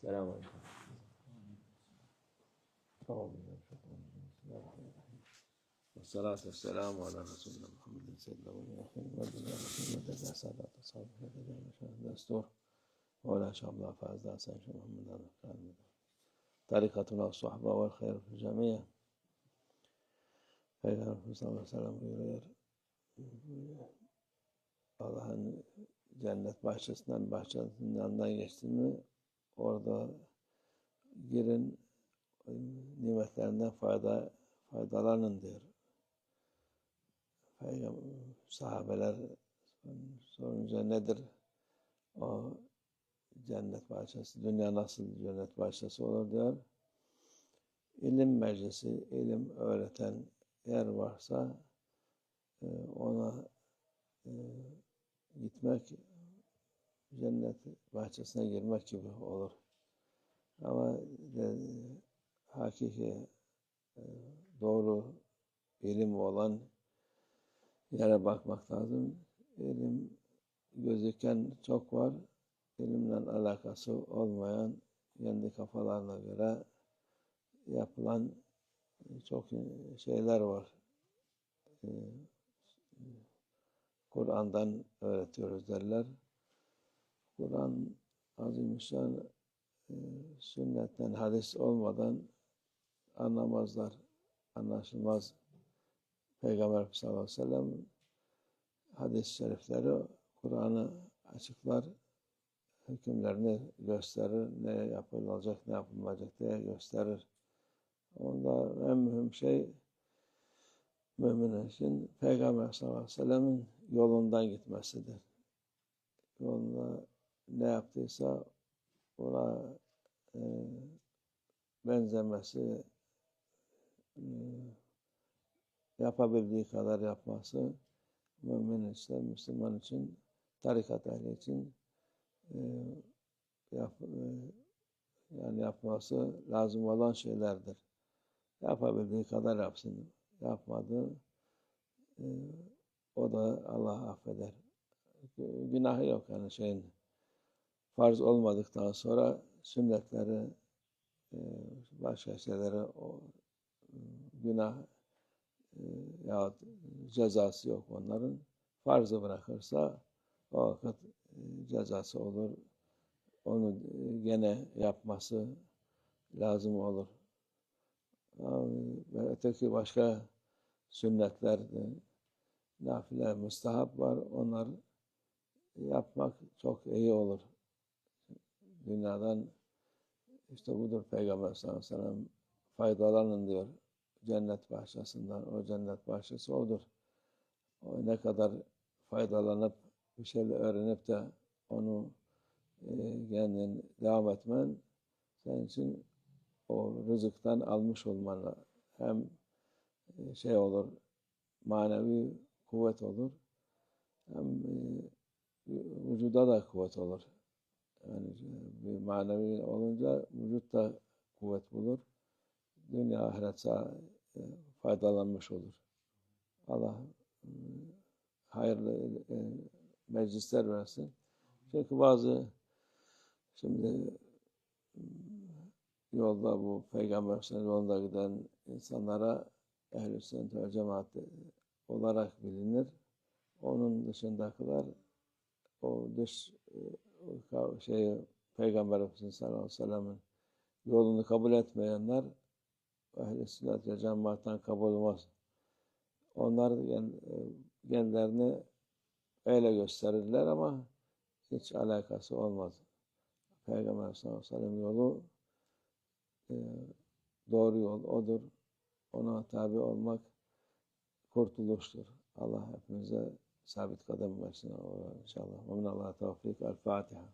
Selamünaleyküm. Vessalatu vesselamu ala Resulina Muhammedin seyyidina Muhammedin sadat sahabe destur ve la şamla fazla sen Muhammed'in tarikatuna sohba ve hayr fi cemiye. Peygamber sallallahu aleyhi ve sellem buyuruyor, Allah'ın cennet bahçesinin yanından geçtin mi orada girin, nimetlerinden faydalanın diyor. Sahabeler sorunca nedir o cennet bahçesi, dünya nasıl cennet bahçesi olur diyor. İlim meclisi, ilim öğreten yer varsa ona gitmek cennet bahçesine girmek gibi olur. Ama hakiki doğru ilim olan yere bakmak lazım. İlim gözüken çok var. İlimle alakası olmayan, kendi kafalarına göre yapılan çok şeyler var. Kur'an'dan öğretiyoruz derler. Kur'an azimüşşan sünnetten, hadis olmadan anlamazlar, anlaşılmaz. Peygamber sallallahu aleyhi ve sellem hadis-i şerifleri Kur'an'ı açıklar, hükümlerini gösterir, ne yapılacak, ne yapılmayacak diye gösterir. Onda en mühim şey mümin için Peygamber sallallahu aleyhi ve sellemin yolundan gitmesidir. Yolunda ne yaptıysa ona benzemesi, yapabildiği kadar yapması mümin için, Müslüman için, tarikat ehli için yani yapması lazım olan şeylerdir. Yapabildiği kadar yapsın. Yapmadı, o da Allah affeder. Günahı yok yani şeyin. Farz olmadıktan sonra sünnetleri, başka şeyleri o günah ya cezası yok onların. Farzı bırakırsa o vakit cezası olur. Onu gene yapması lazım olur. Ve öteki başka sünnetler, nafile, müstahap var. Onlar yapmak çok iyi olur. Dünyadan işte budur Peygamber sallallahu aleyhi ve sellem faydalanın diyor. Cennet bahçesinden, o cennet bahçesi odur. O ne kadar faydalanıp bir şeyle öğrenip de onu kendin devam etmen senin için o rızıktan almış olmanla hem şey olur, manevi kuvvet olur, hem vücuda da kuvvet olur. Yani bir manevi olunca vücut da kuvvet bulur. Dünya ahiret faydalanmış olur. Allah hayırlı meclisler versin. Çünkü bazı şimdi yolda bu Peygamber yolunda giden insanlara ehl-i sünnet ve cemaat olarak bilinir. Onun dışındakiler o dış Peygamber Efendimiz sallallahu aleyhi ve sellem'in yolunu kabul etmeyenler ehl-i sünnet ve cemaattan kabul olmaz. Onlar kendilerini öyle gösterirler ama hiç alakası olmaz. Peygamber sallallahu aleyhi ve sellem yolu doğru yol odur. Ona tabi olmak kurtuluştur. Allah hepimize sabit kadem versin inşallah. Ve minallah tevfik. El Fatiha.